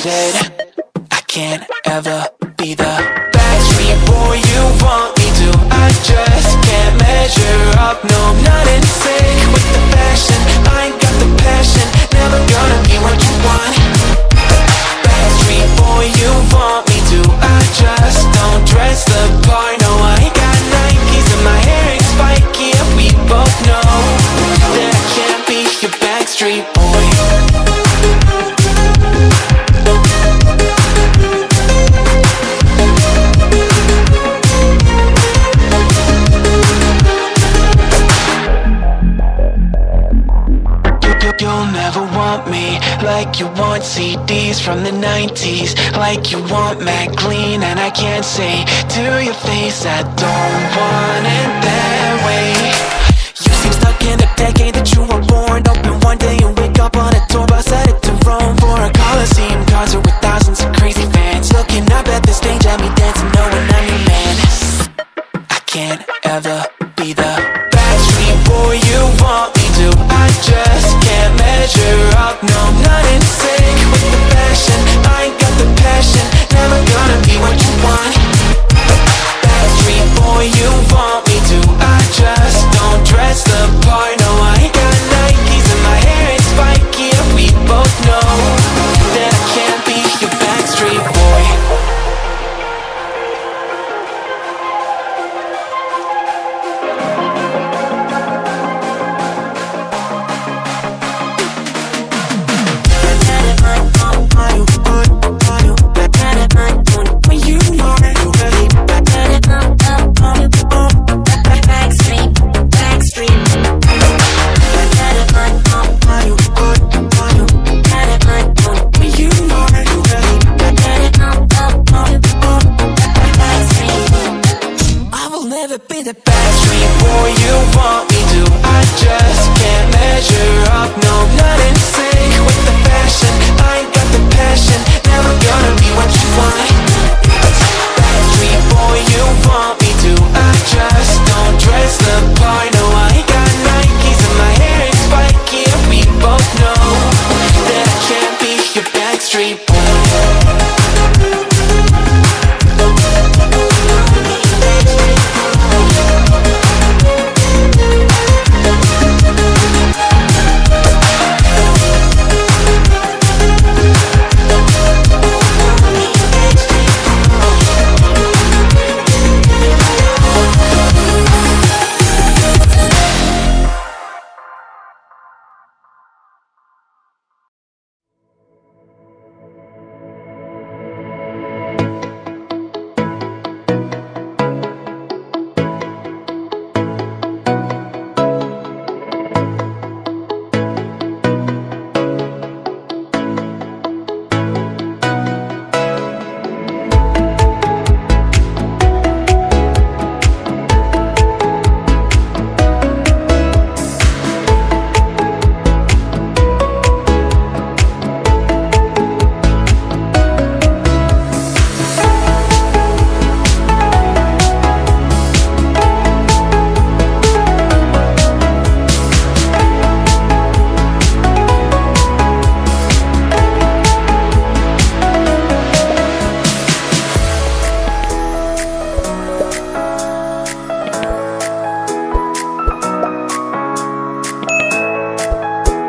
decided I can't ever be the backstreet boy you want me to. I just can't measure up, no, I'm not in sync with the fashion. I ain't got the passion, never gonna be what you want. Backstreet boy you want me to. I just don't dress the part, no, I ain't got Nikes and my hair ain't spiky, and we both know that I can't be your backstreet boy. You'll never want me like you want CDs from the 90s, like you want Mac Clean, and I can't say to your face I don't want it that way. You seem stuck in the decade that you were born. Open one day and wake up on a tour bus headed to Rome for a Coliseum concert with thousands of crazy fans looking up at the stage at me dancing, knowing I'm your man. I can't ever be the backstreet boy you want me to. I just can't measure up, no, I'm not in sync with the fashion. I ain't got the passion, never gonna be what you want. Backstreet boy you want me to. I just don't dress the part, no, I ain't got Nikes and my hair ain't spiky, and we both know that I can't be your backstreet boy. Be the backstreet boy you want me to. I just can't measure up, no, I'm not in sync with the fashion. I ain't got the passion, never gonna be what you want. Backstreet boy you want me to. I just don't dress the part, no, I ain't got Nikes and my hair ain't spiky, and we both know that I can't be your backstreet boy.